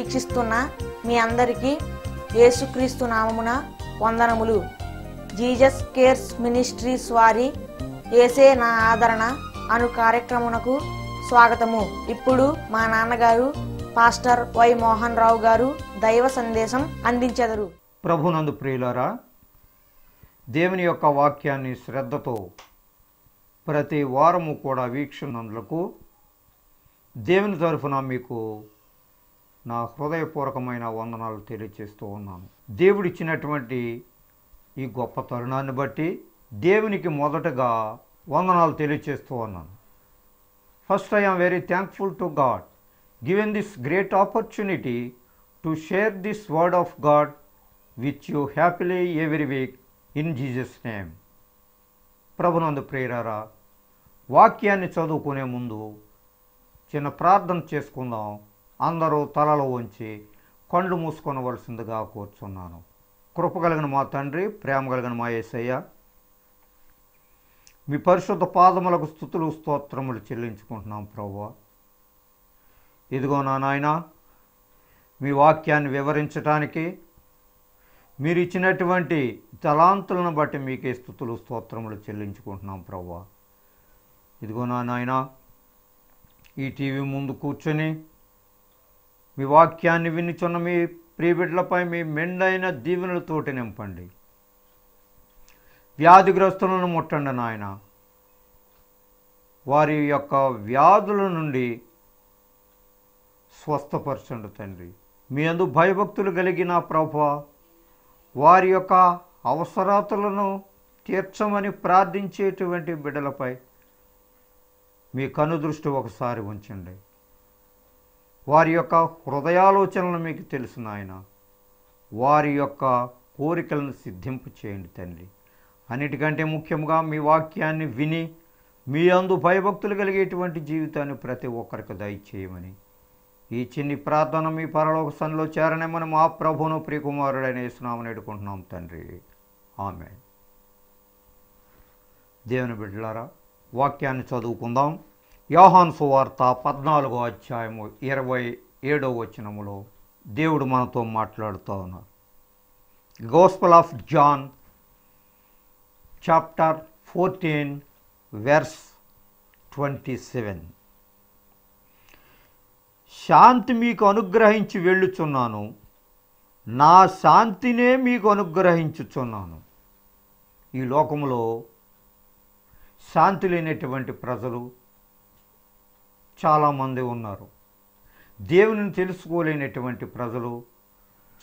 వీక్షిస్తున్న మీ అందరికీ యేసుక్రీస్తు నామమున వందనములు. జీసస్ కేర్స్ మినిస్ట్రీస్ వారి యేసే నా ఆదరణ అను కార్యక్రమునకు స్వాగతము. ఇప్పుడు మా నాన్నగారు పాస్టర్ వై మోహన్ రావు గారు దైవ సందేశం అందించెదరు. ప్రభునందు ప్రియులారా, దేవుని యొక్క వాక్యాన్ని శ్రద్ధతో ప్రతి వారము కూడా వీక్షణలకు దేవుని తరఫున మీకు నా హృదయపూర్వకమైన వందనాలు తెలియజేస్తూ ఉన్నాను. దేవుడిచ్చినటువంటి ఈ గొప్ప తరుణాన్ని బట్టి దేవునికి మొదటగా వందనాలు తెలియజేస్తూ ఉన్నాను. First I am very thankful to God given this great opportunity to share this word of God with you happily every week in Jesus name. ప్రభునందు ప్రియులారా, వాక్యాన్ని చదువుకునే ముందు చిన్న ప్రార్థన చేసుకుందాం. అందరూ తలలో ఉంచి కళ్ళు మూసుకొనవలసిందిగా కోరుచున్నాను. కృప కలిగిన మా తండ్రి, ప్రేమ కలిగిన మా యేసయ్య, మీ పరిశుద్ధ పాదములకు స్తుతులు స్తోత్రములు చెల్లించుకుంటున్నాం ప్రభువా. ఇదిగో నా నాయన, మీ వాక్యాన్ని వివరించడానికి మీరు ఇచ్చినటువంటి తలాంతులను బట్టి మీకే స్తుతులు స్తోత్రములు చెల్లించుకుంటున్నాం ప్రభువా. ఇదిగో నా నాయన, ఈ టీవీ ముందు కూర్చొని మీ వాక్యాన్ని వినిచున్న మీ ప్రియబిడ్డలపై మీ మెండైన దీవెనలతోటి నింపండి. వ్యాధిగ్రస్తులను ముట్టండి నాయన. వారి యొక్క వ్యాధుల నుండి స్వస్థపరచండి తండ్రి. మీ అందు భయభక్తులు కలిగిన ప్రభువా, వారి యొక్క అవసరాతులను తీర్చమని ప్రార్థించేటువంటి బిడ్డలపై మీ కనుదృష్టి ఒకసారి ఉంచండి. వారి యొక్క హృదయాలోచనలు మీకు తెలుసు నాయన. వారి యొక్క కోరికలను సిద్ధింపు చేయండి తండ్రి. అన్నిటికంటే ముఖ్యంగా మీ వాక్యాన్ని విని మీ అందు భయభక్తులు కలిగేటువంటి జీవితాన్ని ప్రతి ఒక్కరికి దయచేయమని ఈ చిన్ని ప్రార్థన మీ పరలోక సన్నిధిలో చేరనేమని మా ప్రభువును ప్రియకుమారుడైన యేసునామమున వేడుకుంటున్నాం తండ్రి. ఆమేన్. దేవుని బిడ్డలారా, వాక్యాన్ని చదువుకుందాం. యోహాను సువార్త 14వ అధ్యాయము 27వ వచనములో దేవుడు మనతో మాట్లాడుతూ ఉన్నారు. Gospel of John chapter 14 verse 27. శాంతి మీకు అనుగ్రహించి వెళ్ళుచున్నాను, నా శాంతినే మీకు అనుగ్రహించుచున్నాను. ఈ లోకములో శాంతి లేనటువంటి ప్రజలు చాలామంది ఉన్నారు. దేవునిని తెలుసుకోలేనటువంటి ప్రజలు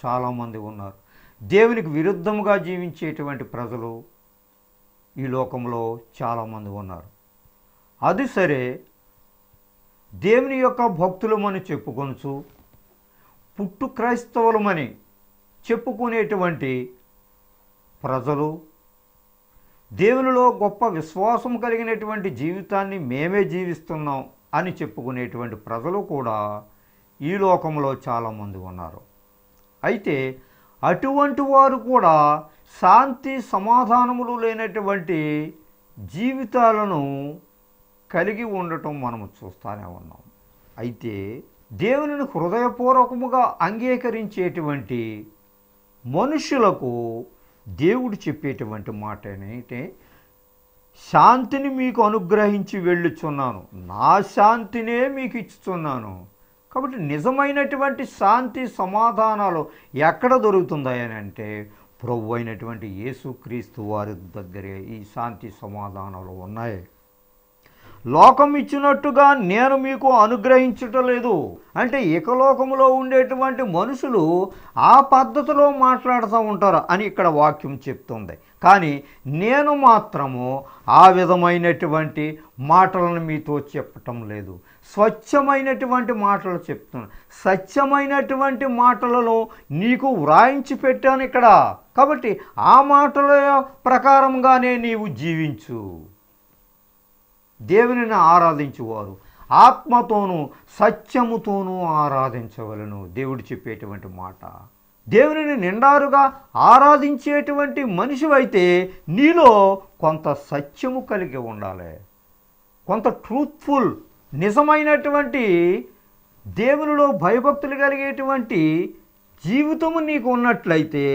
చాలామంది ఉన్నారు. దేవునికి విరుద్ధముగా జీవించేటువంటి ప్రజలు ఈ లోకంలో చాలామంది ఉన్నారు. అది సరే, దేవుని యొక్క భక్తులమని చెప్పుకొనుచు పుట్టు క్రైస్తవులమని చెప్పుకునేటువంటి ప్రజలు, దేవునిలో గొప్ప విశ్వాసం కలిగినటువంటి జీవితాన్ని మేమే జీవిస్తున్నాం అని చెప్పుకునేటువంటి ప్రజలు కూడా ఈ లోకంలో చాలామంది ఉన్నారు. అయితే అటువంటి వారు కూడా శాంతి సమాధానములు లేనటువంటి జీవితాలను కలిగి ఉండటం మనము చూస్తూనే ఉన్నాం. అయితే దేవునిని హృదయపూర్వకముగా అంగీకరించేటువంటి మనుషులకు దేవుడు చెప్పేటువంటి మాట ఏంటంటే, శాంతిని మీకు అనుగ్రహించి వెళ్ళుచున్నాను, నా శాంతినే మీకు ఇచ్చుచున్నాను. కాబట్టి నిజమైనటువంటి శాంతి సమాధానాలు ఎక్కడ దొరుకుతుందని అంటే, ప్రభు అయినటువంటి యేసుక్రీస్తు వారి దగ్గరే ఈ శాంతి సమాధానాలు ఉన్నాయి. లోకం ఇచ్చినట్టుగా నేను మీకు అనుగ్రహించటలేదు అంటే, ఇకలోకములో ఉండేటువంటి మనుషులు ఆ పద్ధతిలో మాట్లాడుతూ ఉంటారు అని ఇక్కడ వాక్యం చెప్తుంది. కానీ నేను మాత్రము ఆ విధమైనటువంటి మాటలను మీతో చెప్పటం లేదు. స్వచ్ఛమైనటువంటి మాటలు చెప్తున్నాను. సత్యమైనటువంటి మాటలను నీకు వ్రాయించి పెట్టాను ఇక్కడ. కాబట్టి ఆ మాటల ప్రకారంగానే నీవు జీవించు. దేవునిని ఆరాధించువారు ఆత్మతోనూ సత్యముతోనూ ఆరాధించవలను. దేవుడు చెప్పేటువంటి మాట. దేవునిని నిండారుగా ఆరాధించేటువంటి మనిషివైతే నీలో కొంత సత్యము కలిగి ఉండాలి. కొంత ట్రూత్ఫుల్, నిజమైనటువంటి దేవునిలో భయభక్తులు కలిగేటువంటి జీవితము నీకు ఉన్నట్లయితే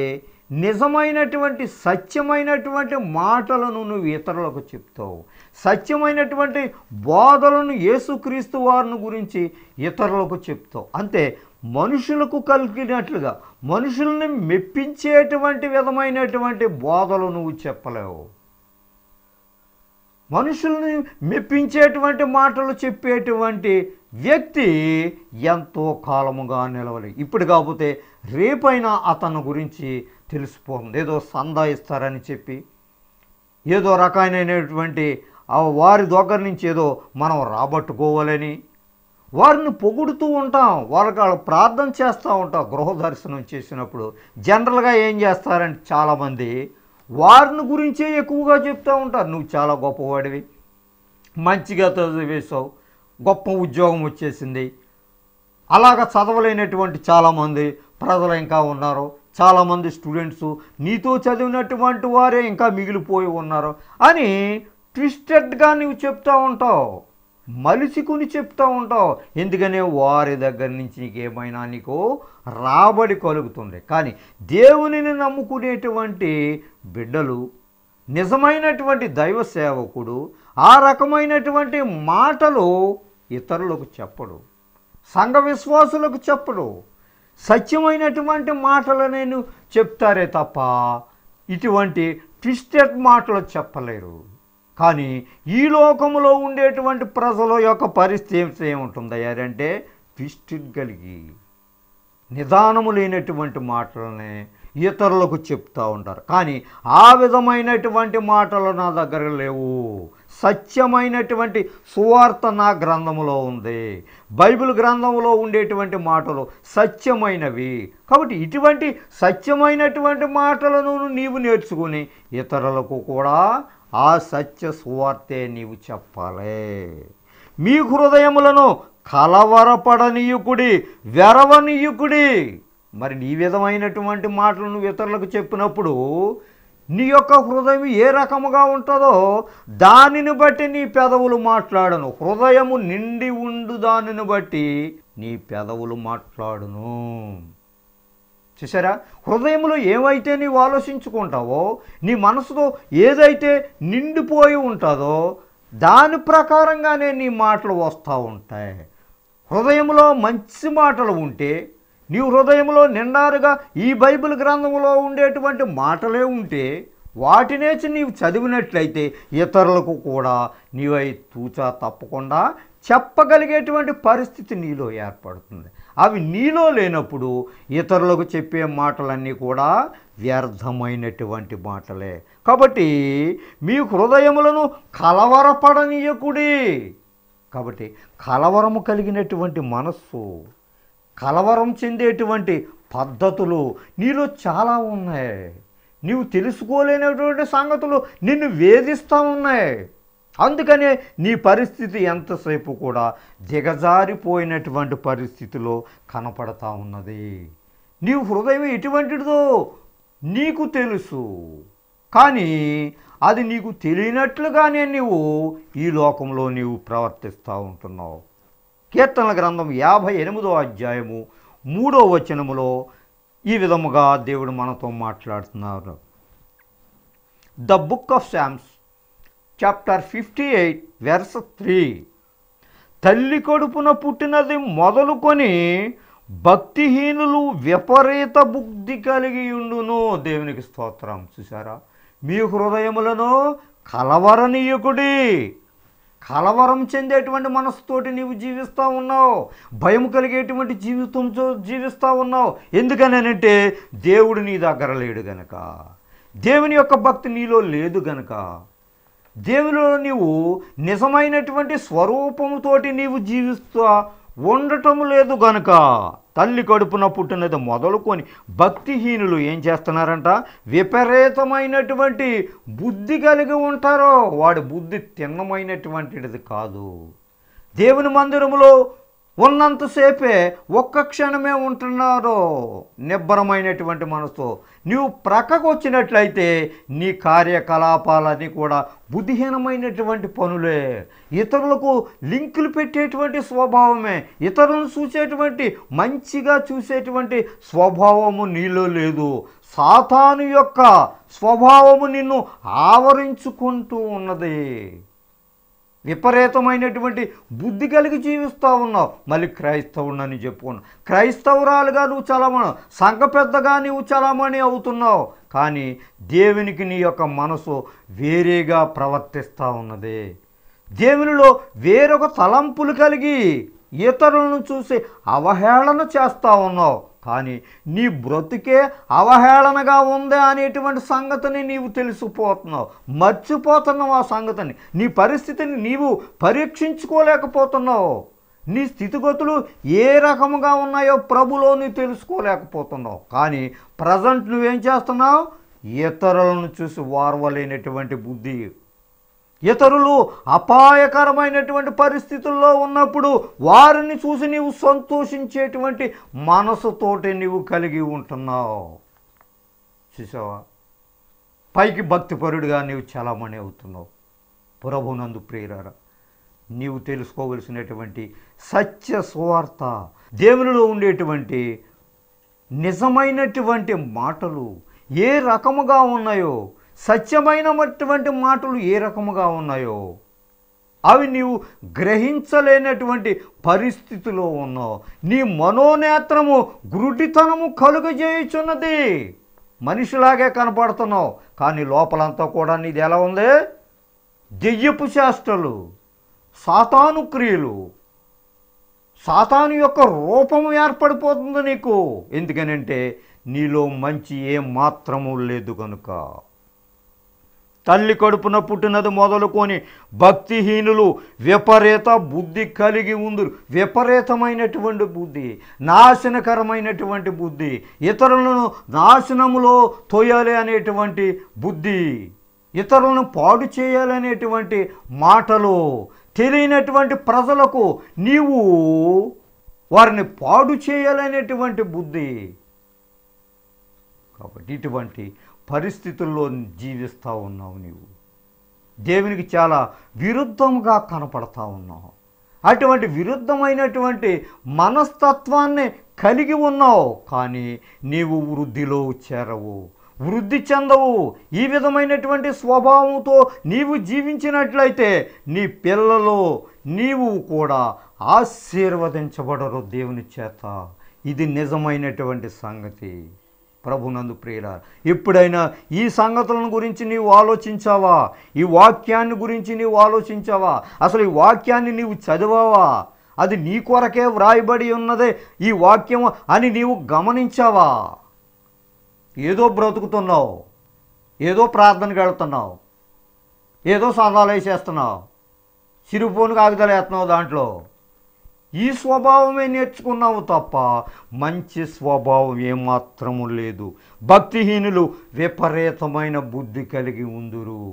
నిజమైనటువంటి సత్యమైనటువంటి మాటలను నువ్వు ఇతరులకు చెప్తావు. సత్యమైనటువంటి బోధలను యేసుక్రీస్తు వారిని గురించి ఇతరులకు చెప్తావు. అంతే, మనుషులకు కలిగినట్లుగా మనుషుల్ని మెప్పించేటువంటి విధమైనటువంటి బోధలు నువ్వు చెప్పలేవు. మనుషుల్ని మెప్పించేటువంటి మాటలు చెప్పేటువంటి వ్యక్తి ఎంతో కాలముగా నిలవలి. ఇప్పుడు కాకపోతే రేపైనా అతని గురించి తెలిసిపోతుంది. ఏదో సందా ఇస్తారని చెప్పి ఏదో రకమైనటువంటి వారి దగ్గర నుంచి ఏదో మనం రాబట్టుకోవాలని వారిని పొగుడుతూ ఉంటాం, వాళ్ళకి ప్రార్థన చేస్తూ ఉంటాం. గృహ దర్శనం చేసినప్పుడు జనరల్గా ఏం చేస్తారంటే చాలామంది వారిని గురించే ఎక్కువగా చెప్తూ ఉంటారు. నువ్వు చాలా గొప్పవాడివి, మంచిగా చదివేశావు, గొప్ప ఉద్యోగం వచ్చేసింది. అలాగ చదవలేనటువంటి చాలామంది ప్రజలు ఇంకా ఉన్నారు. చాలామంది స్టూడెంట్స్ నీతో చదివినటువంటి వారే ఇంకా మిగిలిపోయి ఉన్నారు అని ట్విస్టెడ్గా నువ్వు చెప్తూ ఉంటావు, మలిసికుని చెప్తూ ఉంటావు. ఎందుకనే వారి దగ్గర నుంచి నీకేమైనా నీకు రాబడి కలుగుతుంది. కానీ దేవునిని నమ్ముకునేటువంటి బిడ్డలు, నిజమైనటువంటి దైవ సేవకుడు ఆ రకమైనటువంటి మాటలు ఇతరులకు చెప్పడు, సంఘ విశ్వాసులకు చెప్పడు. సత్యమైనటువంటి మాటలు నేను చెప్తారే తప్ప ఇటువంటి ట్విస్టెడ్ మాటలు చెప్పలేరు. కానీ ఈ లోకంలో ఉండేటువంటి ప్రజల యొక్క పరిస్థితి ఏముంటుందయ్యారంటే ట్విస్టెడ్ కలిగి నిదానము లేనటువంటి మాటలనే ఇతరులకు చెప్తూ ఉంటారు. కానీ ఆ విధమైనటువంటి మాటలు నా దగ్గర లేవు. సత్యమైనటువంటి సువార్త నా గ్రంథములో ఉంది. బైబిల్ గ్రంథంలో ఉండేటువంటి మాటలు సత్యమైనవి. కాబట్టి ఇటువంటి సత్యమైనటువంటి మాటలను నీవు నేర్చుకుని ఇతరులకు కూడా ఆ సత్య సువార్తే నీవు చెప్పాలి. మీ హృదయములను కలవరపడనీయుకుడి, వెరవనీయుకుడి. మరి నీ విధమైనటువంటి మాటలు నువ్వు ఇతరులకు చెప్పినప్పుడు నీ యొక్క హృదయం ఏ రకముగా ఉంటుందో దానిని బట్టి నీ పెదవులు మాట్లాడను. హృదయము నిండి ఉండు దానిని బట్టి నీ పెదవులు మాట్లాడును. చూసారా, హృదయంలో ఏమైతే నీవు ఆలోచించుకుంటావో, నీ మనసులో ఏదైతే నిండిపోయి ఉంటుందో దాని ప్రకారంగానే నీ మాటలు వస్తూ ఉంటాయి. హృదయంలో మంచి మాటలు ఉంటే, నీ హృదయంలో నిండారుగా ఈ బైబిల్ గ్రంథంలో ఉండేటువంటి మాటలే ఉంటే వాటినే నీవు చదివినట్లయితే ఇతరులకు కూడా నీవై తూచా తప్పకుండా చెప్పగలిగేటువంటి పరిస్థితి నీలో ఏర్పడుతుంది. అవి నీలో లేనప్పుడు ఇతరులకు చెప్పే మాటలన్నీ కూడా వ్యర్థమైనటువంటి మాటలే. కాబట్టి మీ హృదయములను కలవరపడనీయకుడి. కాబట్టి కలవరము కలిగినటువంటి మనస్సు, కలవరం చెందేటువంటి పద్ధతులు నీలో చాలా ఉన్నాయి. నీవు తెలుసుకోలేనటువంటి సంగతులు నిన్ను వేధిస్తూ ఉన్నాయి. అందుకనే నీ పరిస్థితి ఎంతసేపు కూడా దిగజారిపోయినటువంటి పరిస్థితిలో కనపడతా ఉన్నది. నీవు హృదయం ఎటువంటిదో నీకు తెలుసు, కానీ అది నీకు తెలియనట్లుగానే నీవు ఈ లోకంలో నీవు ప్రవర్తిస్తూ ఉంటున్నావు. కీర్తనల గ్రంథం 58వ అధ్యాయము 3వ వచనములో ఈ విధముగా దేవుడు మనతో మాట్లాడుతున్నారు. The book of Psalms chapter 58 verse 3. తల్లి కడుపున పుట్టినది మొదలుకొని భక్తిహీనులు విపరీత బుద్ధి కలిగి ఉండును. దేవునికి స్తోత్రం. చూసారా, మీ హృదయములను కలవరనీయకుడి. కలవరం చెందేటువంటి మనసుతోటి నీవు జీవిస్తూ ఉన్నావు, భయం కలిగేటువంటి జీవితంతో జీవిస్తూ ఉన్నావు. ఎందుకనంటే దేవుడు నీ దగ్గర లేడు గనక, దేవుని యొక్క భక్తి నీలో లేదు గనక, దేవునిలో నీవు నిజమైనటువంటి స్వరూపముతోటి నీవు జీవిస్తూ ఉండటం లేదు గనుక తల్లి కడుపున పుట్టినది మొదలుకొని భక్తిహీనులు ఏం చేస్తున్నారంట? విపరీతమైనటువంటి బుద్ధి కలిగి ఉంటారో. వాడి బుద్ధి తిన్నమైనటువంటిది కాదు. దేవుని మందిరములో ఉన్నంతసేపే ఒక్క క్షణమే ఉంటున్నారు నిబ్బరమైనటువంటి మనసుతో. నీవు ప్రక్కకు వచ్చినట్లయితే నీ కార్యకలాపాలన్నీ కూడా బుద్ధిహీనమైనటువంటి పనులే, ఇతరులకు లింకులు పెట్టేటువంటి స్వభావమే, ఇతరులను చూసేటువంటి మంచిగా చూసేటువంటి స్వభావము నీలో లేదు. సాతాను యొక్క స్వభావము నిన్ను ఆవరించుకుంటూ ఉన్నది. విపరీతమైనటువంటి బుద్ధి కలిగి జీవిస్తూ ఉన్నావు. మళ్ళీ క్రైస్తవుడని చెప్పుకున్నావు, క్రైస్తవురాలుగా నువ్వు చలామణి, సంఘ పెద్దగా నువ్వు చలామణి అవుతున్నావు. కానీ దేవునికి నీ యొక్క మనసు వేరేగా ప్రవర్తిస్తూ ఉన్నది. దేవునిలో వేరొక తలంపులు కలిగి ఇతరులను చూసి అవహేళన చేస్తూ ఉన్నావు. కానీ నీ బ్రతుకే అవహేళనగా ఉందే అనేటువంటి సంగతిని నీవు తెలిసిపోతున్నావు, మర్చిపోతున్నావు. ఆ సంగతిని, నీ పరిస్థితిని నీవు పరీక్షించుకోలేకపోతున్నావు. నీ స్థితిగతులు ఏ రకముగా ఉన్నాయో ప్రభులో నీవు తెలుసుకోలేకపోతున్నావు. కానీ ప్రజెంట్ నువ్వేం చేస్తున్నావు? ఇతరులను చూసి వారవలేనటువంటి బుద్ధి, ఇతరులు అపాయకరమైనటువంటి పరిస్థితుల్లో ఉన్నప్పుడు వారిని చూసి నీవు సంతోషించేటువంటి మనసుతోటి నీవు కలిగి ఉంటున్నావు. చూసావా? పైకి భక్తిపరుడిగా నీవు చలామణి అవుతున్నావు. ప్రభునందు ప్రియులారా, నీవు తెలుసుకోవలసినటువంటి సత్య సువార్త, దేవునిలో ఉండేటువంటి నిజమైనటువంటి మాటలు ఏ రకముగా ఉన్నాయో, సత్యమైనటువంటి మాటలు ఏ రకముగా ఉన్నాయో అవి నీవు గ్రహించలేనటువంటి పరిస్థితిలో ఉన్నావు. నీ మనోనేత్రము గురుడితనము కలుగజేయుచున్నది. మనిషిలాగే కనపడుతున్నావు, కానీ లోపలంతా కూడా నీది ఎలా ఉంది? దెయ్యపు చేష్టలు, సాతాను క్రియలు, సాతాను యొక్క రూపము ఏర్పడిపోతుంది నీకు. ఎందుకనంటే నీలో మంచి ఏ మాత్రము లేదు కనుక. తల్లి కడుపున పుట్టినది మొదలుకొని భక్తిహీనులు విపరీత బుద్ధి కలిగి ఉందరు. విపరీతమైనటువంటి బుద్ధి, నాశనకరమైనటువంటి బుద్ధి, ఇతరులను నాశనములో తోయాలి అనేటువంటి బుద్ధి, ఇతరులను పాడు చేయాలనేటువంటి మాటలు తెలియనటువంటి ప్రజలకు నీవు వారిని పాడు చేయాలనేటువంటి బుద్ధి. కాబట్టి ఇటువంటి పరిస్థితుల్లో జీవిస్తూ ఉన్నావు. నీవు దేవునికి చాలా విరుద్ధంగా కనపడతా ఉన్నావు. అటువంటి విరుద్ధమైనటువంటి మనస్తత్వాన్ని కలిగి ఉన్నావు. కానీ నీవు వృద్ధిలో చేరవు, వృద్ధి చెందవు. ఈ విధమైనటువంటి స్వభావంతో నీవు జీవించినట్లయితే నీ పిల్లలు నీవు కూడా ఆశీర్వదించబడరు దేవుని చేత. ఇది నిజమైనటువంటి సంగతి. ప్రభునందు ప్రియులారా, ఎప్పుడైనా ఈ సంగతులను గురించి నీవు ఆలోచించావా? ఈ వాక్యాన్ని గురించి నీవు ఆలోచించావా? అసలు ఈ వాక్యాన్ని నీవు చదివావా? అది నీ కొరకే వ్రాయబడి ఉన్నదే ఈ వాక్యం అని నీవు గమనించావా? ఏదో బ్రతుకుతున్నావు, ఏదో ప్రార్థనకి వెళ్తున్నావు, ఏదో సరదాలు వేసేస్తున్నావు, చిరుపోను కాగితాలు వేస్తున్నావు. దాంట్లో ఈ స్వభావమే నేర్చుకున్నావు తప్ప మంచి స్వభావం ఏమాత్రము లేదు. భక్తిహీనులు విపరీతమైన బుద్ధి కలిగి ఉందురు.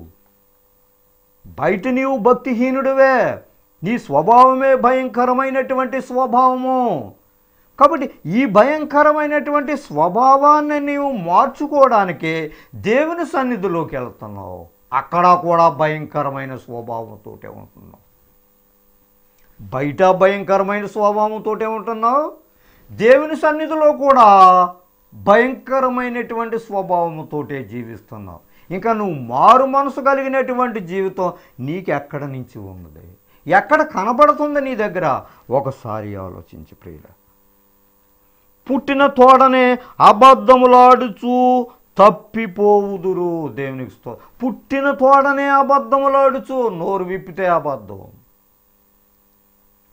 బయట నీవు భక్తిహీనుడివే, నీ స్వభావమే భయంకరమైనటువంటి స్వభావము. కాబట్టి ఈ భయంకరమైనటువంటి స్వభావాన్ని నీవు మార్చుకోవడానికే దేవుని సన్నిధిలోకి వెళ్తున్నావు. అక్కడ కూడా భయంకరమైన స్వభావంతో ఉంటున్నావు. బయట భయంకరమైన స్వభావంతో ఉంటున్నావు, దేవుని సన్నిధిలో కూడా భయంకరమైనటువంటి స్వభావంతో జీవిస్తున్నావు. ఇంకా నువ్వు మారు మనసు కలిగినటువంటి జీవితం నీకెక్కడ నుంచి ఉన్నది? ఎక్కడ కనబడుతుంది నీ దగ్గర? ఒకసారి ఆలోచించి ప్రియుల. పుట్టిన తోడనే అబద్ధములాడుచు తప్పిపోవుదురు. దేవునికి పుట్టిన తోడనే అబద్ధములాడుచు, నోరు విప్పితే అబద్ధం.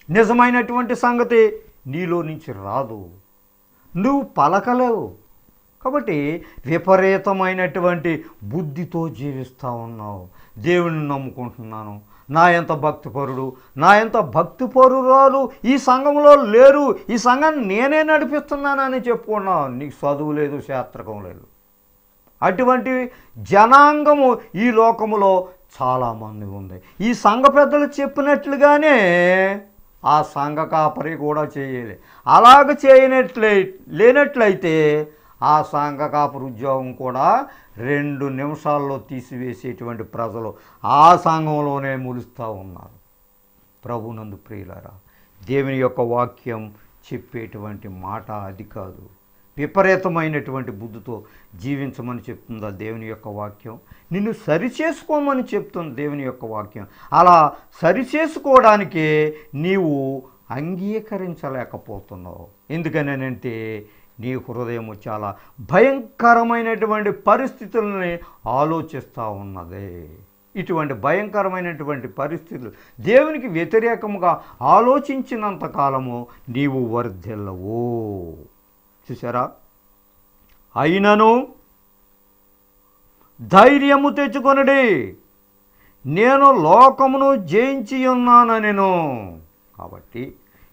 నిజమైనటువంటి సంగతి నీలో నుంచి రాదు, నువ్వు పలకలేవు. కాబట్టి విపరీతమైనటువంటి బుద్ధితో జీవిస్తూ ఉన్నావు. దేవుని నమ్ముకుంటున్నాను, నా ఎంత భక్తిపరుడు, నా ఎంత భక్తిపరురాలు ఈ సంఘంలో లేరు, ఈ సంఘాన్ని నేనే నడిపిస్తున్నానని చెప్పుకున్నావు. నీకు చదువు లేదు, శాస్త్రకం లేదు. అటువంటి జనాంగము ఈ లోకములో చాలామంది ఉంది. ఈ సంఘ పెద్దలు చెప్పినట్లుగానే ఆ సంఘ కాపరి కూడా చేయాలి. అలాగ లేనట్లయితే ఆ సంఘ కాపరి ఉద్యోగం కూడా 2 నిమిషాల్లో తీసివేసేటువంటి ప్రజలు ఆ సంఘంలోనే ములుస్తూ ఉన్నారు. ప్రభునందు ప్రియులారా, దేవుని యొక్క వాక్యం చెప్పేటువంటి మాట అది కాదు. విపరీతమైనటువంటి బుద్ధితో జీవించమని చెప్తుందా దేవుని యొక్క వాక్యం? నిన్ను సరిచేసుకోమని చెప్తుంది దేవుని యొక్క వాక్యం. అలా సరిచేసుకోవడానికే నీవు అంగీకరించలేకపోతున్నావు. ఎందుకనంటే నీ హృదయం చాలా భయంకరమైనటువంటి పరిస్థితులని ఆలోచిస్తూ ఉన్నది. ఇటువంటి భయంకరమైనటువంటి పరిస్థితులు దేవునికి వ్యతిరేకముగా ఆలోచించినంత కాలము నీవు వర్ధిల్లవు. చూసారా? అయినను ధైర్యము తెచ్చుకొనుడి, నేను లోకమును జయించి ఉన్నానెను. కాబట్టి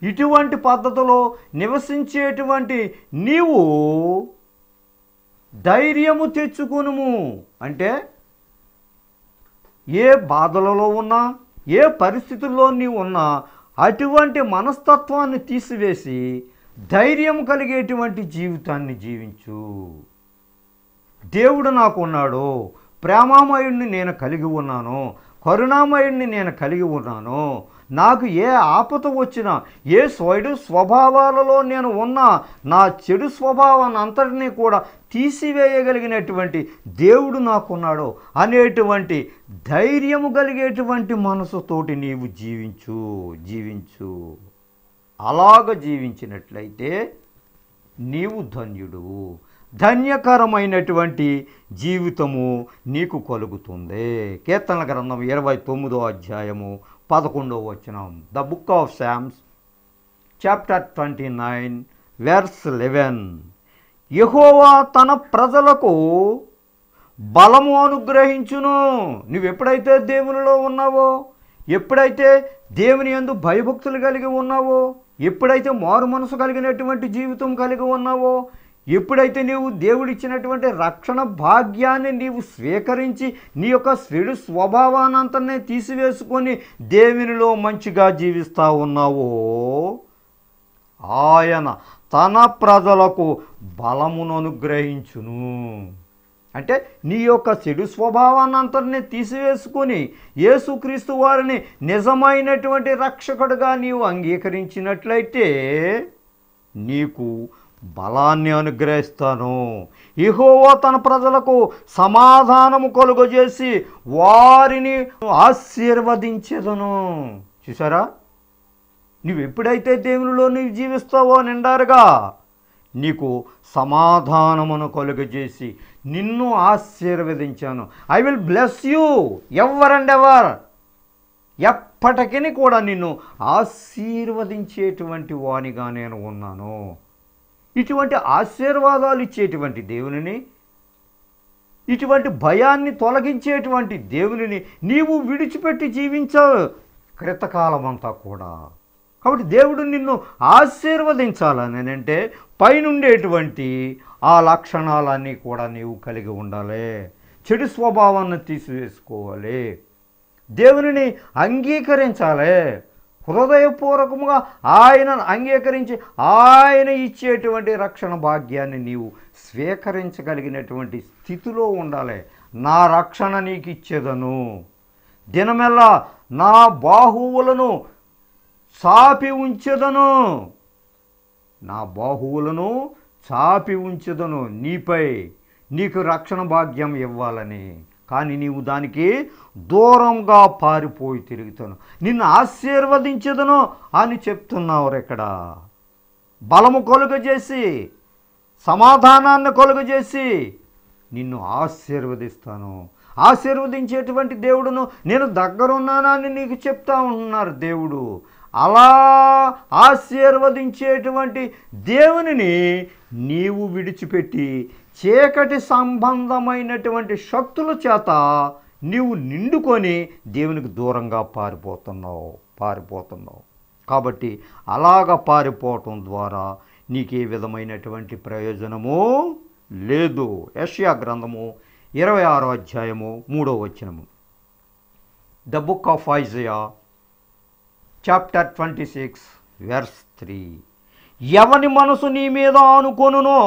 ఇటువంటి పద్ధతిలో నివసించేటువంటి నీవు ధైర్యము తెచ్చుకొనుము అంటే ఏ బాధలలో ఉన్నా, ఏ పరిస్థితుల్లో నీవు ఉన్నా అటువంటి మనస్తత్వాన్ని తీసివేసి ధైర్యం కలిగేటువంటి జీవితాన్ని జీవించు. దేవుడు నాకు ఉన్నాడు, ప్రేమామయుడిని నేను కలిగి ఉన్నాను, కరుణామయుడిని నేను కలిగి ఉన్నాను. నాకు ఏ ఆపద వచ్చినా, ఏ చెడు స్వభావాలలో నేను ఉన్నా, నా చెడు స్వభావాన్ని అంతటినీ కూడా తీసివేయగలిగినటువంటి దేవుడు నాకున్నాడు అనేటువంటి ధైర్యము కలిగేటువంటి మనసుతోటి నీవు జీవించు. అలాగ జీవించినట్లయితే నీవు ధన్యుడు. ధన్యకరమైనటువంటి జీవితము నీకు కలుగుతుంది. కీర్తనల గ్రంథం 29వ అధ్యాయము 11వ వచనం. The book of Psalms chapter 29 verse 11. యెహోవా తన ప్రజలకు బలము అనుగ్రహించును. నువ్వెప్పుడైతే దేవునిలో ఉన్నావో, ఎప్పుడైతే దేవుని యందు భయభక్తులు కలిగి ఉన్నావో, ఎప్పుడైతే మారు మనసు కలిగినటువంటి జీవితం కలిగి ఉన్నావో, ఎప్పుడైతే నీవు దేవుడిచ్చినటువంటి రక్షణ భాగ్యాన్ని నీవు స్వీకరించి నీ యొక్క చెడు స్వభావానంతనే తీసివేసుకొని దేవునిలో మంచిగా జీవిస్తూ ఉన్నావో, ఆయన తన ప్రజలకు బలమును అనుగ్రహించును. అంటే నీ యొక్క చెడు స్వభావాన్నంతనే తీసివేసుకొని యేసుక్రీస్తు వారిని నిజమైనటువంటి రక్షకుడుగా నీవు అంగీకరించినట్లయితే నీకు బలాన్ని అనుగ్రహిస్తాను. యెహోవా తన ప్రజలకు సమాధానము కలుగజేసి వారిని ఆశీర్వదించెదను. చూసారా? నువ్వు ఎప్పుడైతే దేవునిలో నీవు జీవిస్తావో నిండారుగా, నీకు సమాధానమును కలుగజేసి నిన్ను ఆశీర్వదించాను. I will bless you ever and ever. ఎప్పటికీ కూడా నిన్ను ఆశీర్వదించేటువంటి వానిగా నేను ఉన్నాను. ఇటువంటి ఆశీర్వాదాలు ఇచ్చేటువంటి దేవునిని, ఇటువంటి భయాన్ని తొలగించేటువంటి దేవునిని నీవు విడిచిపెట్టి జీవించావు క్రితకాలమంతా కూడా. కాబట్టి దేవుడు నిన్ను ఆశీర్వదించాలని అంటే పైనుండేటువంటి ఆ లక్షణాలన్నీ కూడా నీవు కలిగి ఉండాలి. చెడు స్వభావాన్ని తీసివేసుకోవాలి, దేవునిని అంగీకరించాలి, హృదయపూర్వకముగా ఆయనను అంగీకరించి ఆయన ఇచ్చేటువంటి రక్షణ భాగ్యాన్ని నీవు స్వీకరించగలిగినటువంటి స్థితిలో ఉండాలి. నా రక్షణ నీకు ఇచ్చేదను, దినమెల్లా నా బాహువులను చాపి ఉంచెదను, నా బాహువులను చాపి ఉంచెదను నీపై, నీకు రక్షణ భాగ్యం ఇవ్వాలని. కానీ నీవు దానికి దూరంగా పారిపోయి తిరుగుతాను, నిన్ను ఆశీర్వదించదను అని చెప్తున్నావు. ఇక్కడ బలము కలుగజేసి, సమాధానాన్ని కలుగజేసి నిన్ను ఆశీర్వదిస్తాను. ఆశీర్వదించేటువంటి దేవుడును నేను దగ్గరున్నానని నీకు చెప్తా ఉన్నారు దేవుడు. అలా ఆశీర్వదించేటువంటి దేవునిని నీవు విడిచిపెట్టి చీకటి సంబంధమైనటువంటి శక్తుల చేత నీవు నిండుకొని దేవునికి దూరంగా పారిపోతున్నావు. కాబట్టి అలాగ పారిపోవటం ద్వారా నీకే విధమైనటువంటి ప్రయోజనము లేదు. యెషయా గ్రంథము 26వ అధ్యాయము 3వ వచనము. The book of Isaiah chapter 26 verse 3. ఎవని మనసు నీ మీద ఆనుకొనునో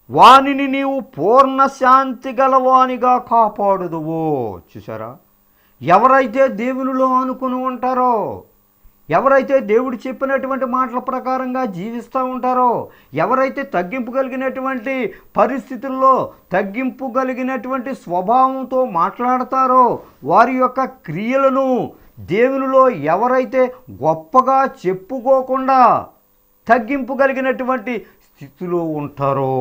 వానిని నీవు పూర్ణ శాంతి గలవానిగా కాపాడుదువో. చూసారా, ఎవరైతే దేవునిలో ఆనుకొని ఉంటారో, ఎవరైతే దేవుడు చెప్పినటువంటి మాటల ప్రకారంగా జీవిస్తూ ఉంటారో, ఎవరైతే తగ్గింపు కలిగినటువంటి పరిస్థితుల్లో తగ్గింపు కలిగినటువంటి స్వభావంతో మాట్లాడతారో, వారి యొక్క క్రియలను దేవునిలో ఎవరైతే గొప్పగా చెప్పుకోకుండా తగ్గింపు కలిగినటువంటి స్థితిలో ఉంటారో,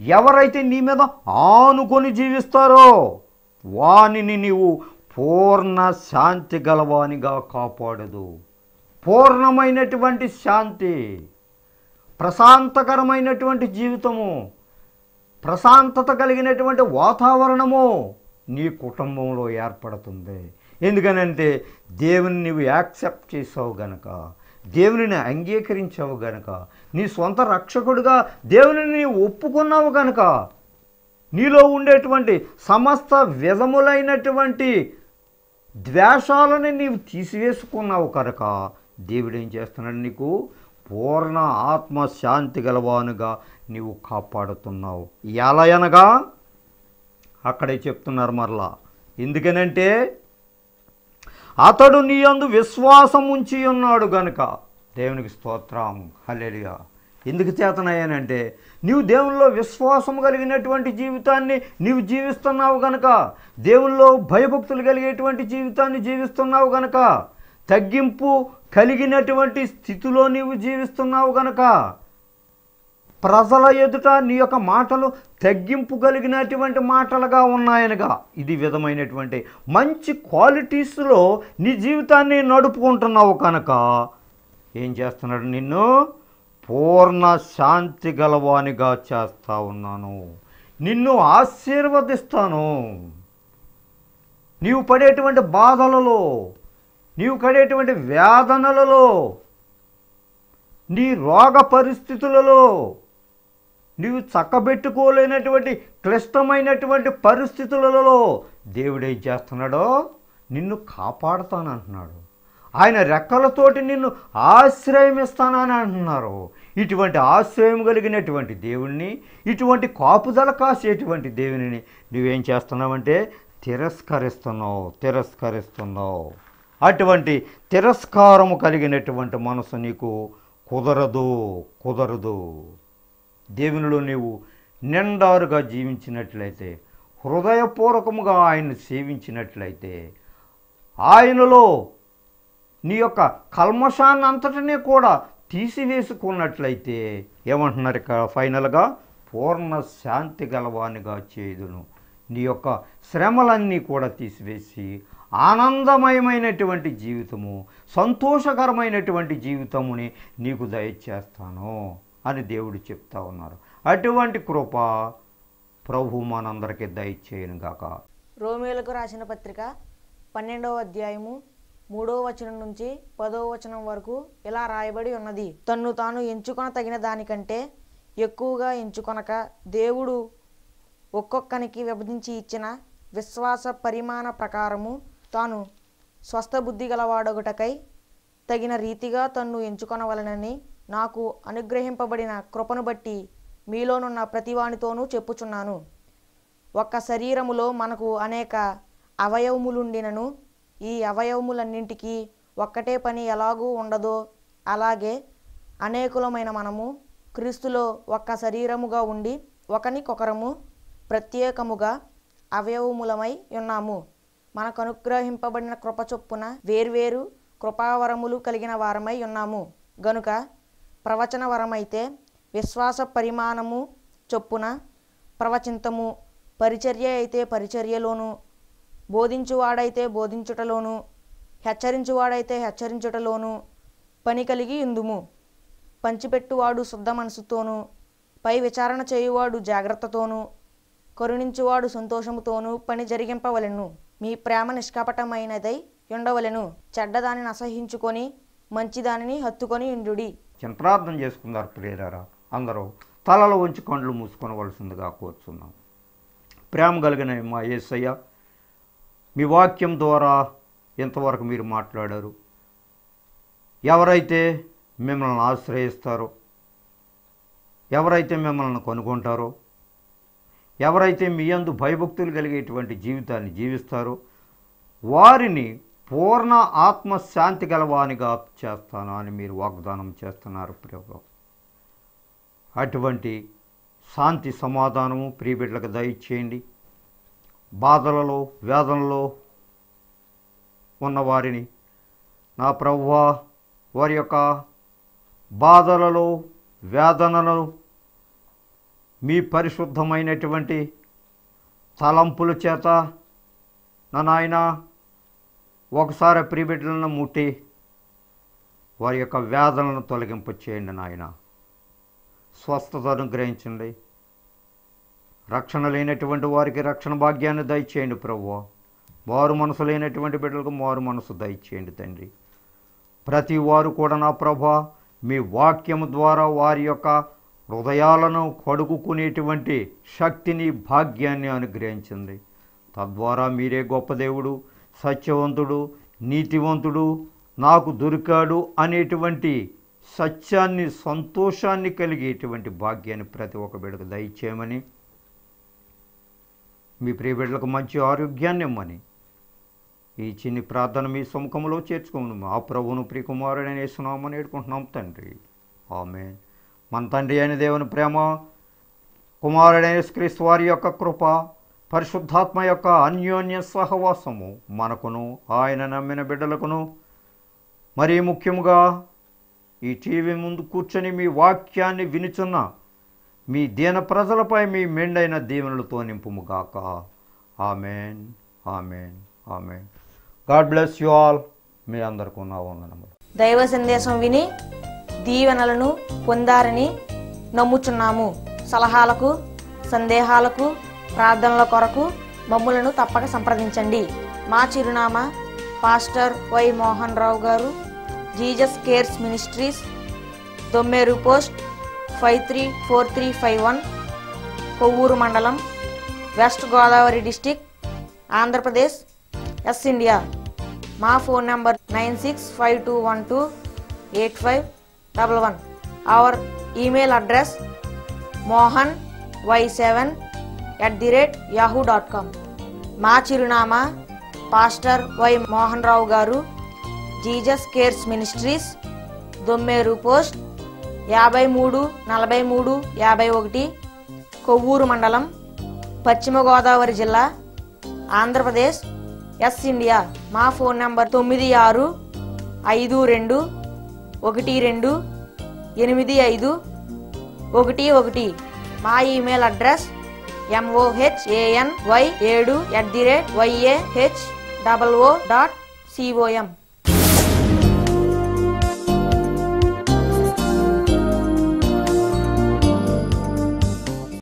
ఎవరైతే నీ మీద ఆనుకొని జీవిస్తారో వానిని నీవు పూర్ణ శాంతి గలవానిగా కాపాడదు. పూర్ణమైనటువంటి శాంతి, ప్రశాంతకరమైనటువంటి జీవితము, ప్రశాంతత కలిగినటువంటి వాతావరణము నీ కుటుంబంలో ఏర్పడుతుంది. ఎందుకనంటే దేవుని నీవు యాక్సెప్ట్ చేసావు గనక, దేవునిని అంగీకరించావు గనక, నీ సొంత రక్షకుడిగా దేవుని నీవు ఒప్పుకున్నావు గనక, నీలో ఉండేటువంటి సమస్త విధములైనటువంటి ద్వేషాలని నీవు తీసివేసుకున్నావు కనుక దేవుడు ఏం చేస్తున్నాడు, నీకు పూర్ణ ఆత్మశాంతి గలవానుగా నీవు కాపాడుతున్నావు. ఎలా అనగా అక్కడే చెప్తున్నారు మరలా. ఎందుకనంటే అతడు నీ యందు విశ్వాసం ఉంచి ఉన్నాడు గనుక. దేవునికి స్తోత్రం, హల్లెలూయా. ఎందుకు చేతనయ్యానంటే నీవు దేవునిలో విశ్వాసం కలిగినటువంటి జీవితాన్ని నీవు జీవిస్తున్నావు గనక, దేవునిలో భయభక్తులు కలిగేటువంటి జీవితాన్ని జీవిస్తున్నావు గనక, తగ్గింపు కలిగినటువంటి స్థితిలో నీవు జీవిస్తున్నావు గనక, ప్రజల ఎదుట నీ యొక్క మాటలు తగ్గింపు కలిగినటువంటి మాటలుగా ఉన్నాయనగా, ఇది విధమైనటువంటి మంచి క్వాలిటీస్లో నీ జీవితాన్ని నడుపుకుంటున్నావు కనుక ఏం చేస్తున్నాడు, నిన్ను పూర్ణ శాంతి గలవానిగా చేస్తా ఉన్నాను, నిన్ను ఆశీర్వదిస్తాను. నీవు పడేటువంటి బాధలలో, నీవు పడేటువంటి వేదనలలో, నీ రోగ పరిస్థితులలో, నీవు చక్కబెట్టుకోలేనటువంటి క్లిష్టమైనటువంటి పరిస్థితులలో దేవుడు ఏం చేస్తున్నాడో నిన్ను కాపాడుతానంటున్నాడు. ఆయన రెక్కలతోటి నిన్ను ఆశ్రయం ఇస్తానని అంటున్నారు. ఇటువంటి ఆశ్రయం కలిగినటువంటి దేవుణ్ణి, ఇటువంటి కాపుదల కాసేటువంటి దేవుని నువ్వేం చేస్తున్నావంటే తిరస్కరిస్తున్నావు. అటువంటి తిరస్కారము కలిగినటువంటి మనసు నీకు కుదరదు. దేవునిలో నీవు నిండారుగా జీవించినట్లయితే, హృదయపూర్వకముగా ఆయన్ని సేవించినట్లయితే, ఆయనలో నీ యొక్క కల్మషాన్ని అంతటినీ కూడా తీసివేసుకున్నట్లయితే ఏమంటున్నారు ఇక్కడ ఫైనల్గా, పూర్ణ శాంతి గలవానిగా చేయుదును. నీ యొక్క శ్రమలన్నీ కూడా తీసివేసి ఆనందమయమైనటువంటి జీవితము, సంతోషకరమైనటువంటి జీవితముని నీకు దయచేస్తాను అని దేవుడు చెప్తా ఉన్నారు. అటువంటి కృప ప్రభు మనందరికీ దయచేయను గాక. రోమీయులకు రాసిన పత్రిక 12వ అధ్యాయము 3వ వచనం నుంచి 10వ వచనం వరకు ఇలా రాయబడి ఉన్నది. తన్ను తాను ఎంచుకొన తగిన దానికంటే ఎక్కువగా ఎంచుకొనక, దేవుడు ఒక్కొక్కనికి విభజించి ఇచ్చిన విశ్వాస పరిమాణ ప్రకారము తాను స్వస్థ బుద్ధి గలవాడొకటకై తగిన రీతిగా తన్ను ఎంచుకొనవలనని నాకు అనుగ్రహింపబడిన కృపను బట్టి మీలోనున్న ప్రతివానితోనూ చెప్పుచున్నాను. ఒక్క శరీరములో మనకు అనేక అవయవములుండినను ఈ అవయవములన్నింటికీ ఒక్కటే పని ఎలాగూ ఉండదో, అలాగే అనేకులమైన మనము క్రీస్తులో ఒక్క శరీరముగా ఉండి ఒకనికొకరము ప్రత్యేకముగా అవయవములమై ఉన్నాము. మనకు అనుగ్రహింపబడిన కృప చొప్పున వేర్వేరు కృపావరములు కలిగిన వారమై ఉన్నాము గనుక, ప్రవచన వరమైతే విశ్వాస పరిమాణము చొప్పున ప్రవచింతము, పరిచర్య అయితే పరిచర్యలోను, బోధించువాడైతే బోధించుటలోను, హెచ్చరించువాడైతే హెచ్చరించుటలోను పని కలిగి ఉందుము. పంచిపెట్టువాడు శుద్ధ మనసుతోనూ, పై విచారణ చేయువాడు జాగ్రత్తతోనూ, కరుణించువాడు సంతోషముతోనూ పని జరిగింపవలెను. మీ ప్రేమ నిష్కపటమైనదై ఉండవలెను. చెడ్డదానిని అసహించుకొని మంచిదానిని హత్తుకొని ఉండుడి. ప్రార్థన చేసుకున్నారు ప్రియులారా. అందరూ తలలో ఉంచి కండ్లు మూసుకొనవలసిందిగా కోరుచున్నాం. ప్రేమ కలిగిన మా యేసయ్య, మీ వాక్యం ద్వారా ఇంతవరకు మీరు మాట్లాడారు. ఎవరైతే మిమ్మల్ని ఆశ్రయిస్తారో, ఎవరైతే మిమ్మల్ని కనుగొంటారో, ఎవరైతే మీ యందు భయభక్తులు కలిగేటువంటి జీవితాన్ని జీవిస్తారో వారిని పూర్ణ ఆత్మశాంతి గలవానిగా చేస్తాను అని మీరు వాగ్దానం చేస్తున్నారు ప్రభువా. అటువంటి శాంతి సమాధానము ప్రియబిడ్డలకు దయచేయండి. బాధలలో వేదనలో ఉన్నవారిని నా ప్రభువా వారి యొక్క బాధలలో వేదనలను మీ పరిశుద్ధమైనటువంటి తలంపుల చేత నా నాయన ఒకసారి ప్రియబిడ్డలను ముట్టి వారి యొక్క వేదనలను తొలగింపు చేయండి నాయన. స్వస్థత అనుగ్రహించండి. రక్షణ లేనటువంటి వారికి రక్షణ భాగ్యాన్ని దయచేయండి ప్రభువా. మారు మనసు లేనటువంటి బిడ్డలకు మారు మనసు దయచేయండి తండ్రి. ప్రతి వారు కూడా నా ప్రభువా మీ వాక్యము ద్వారా వారి యొక్క హృదయాలను కడుగుకునేటువంటి శక్తిని భాగ్యాన్ని అనుగ్రహించింది. తద్వారా మీరే గొప్ప దేవుడు, సత్యవంతుడు, నీతివంతుడు, నాకు దొరికాడు అనేటువంటి సత్యాన్ని, సంతోషాన్ని కలిగేటువంటి భాగ్యాన్ని ప్రతి ఒక్క బిడ్డకు దయచేయమని, మీ ప్రియ బిడ్డలకు మంచి ఆరోగ్యాన్ని ఇమ్మని ఈ చిన్ని ప్రార్థన మీ సముఖంలో చేర్చుకోమని మా ప్రభువును ప్రియకుమారుడైన యేసునామమున వేడుకుంటున్నాం తండ్రి. ఆమేన్. మన తండ్రి అయిన దేవుని ప్రేమ, కుమారుడైన యేసుక్రీస్తు వారి యొక్క కృప, పరిశుద్ధాత్మ యొక్క అన్యోన్య సహవాసము మనకును ఆయన నమ్మిన బిడ్డలకును, మరీ ముఖ్యముగా ఈ టీవీ ముందు కూర్చొని మీ వాక్యాన్ని వినుచున్న మీ దీన ప్రజలపై మీ మెండైన దీవెనలతో నింపుముగాక. Amen, amen, amen. God bless you all. మీ అందరికీ నా వందనములు. దైవ సందేశం విని దీవెనలను పొందారని నమ్ముచున్నాము. సలహాలకు, సందేహాలకు, ప్రార్థనల కొరకు మమ్ములను తప్పక సంప్రదించండి. మా చిరునామా pastor Y Mohan Rao garu, Jesus cares ministries, Dommeru post 534351, Kovvur మండలం, west Godavari district, Andhra Pradesh, S India. మా phone number 9652128511. Our email address mohany7@yahoo.com. మా చిరునామా pastor Y Mohan Rao garu, Jesus cares ministries, Dommeru post 534351, Kovvur మండలం, పశ్చిమ గోదావరి జిల్లా, ఆంధ్రప్రదేశ్, ఎస్ ఇండియా. మా ఫోన్ నంబర్ 9652128511. మా ఈమెయిల్ అడ్రస్ mohany7@yahoo.com.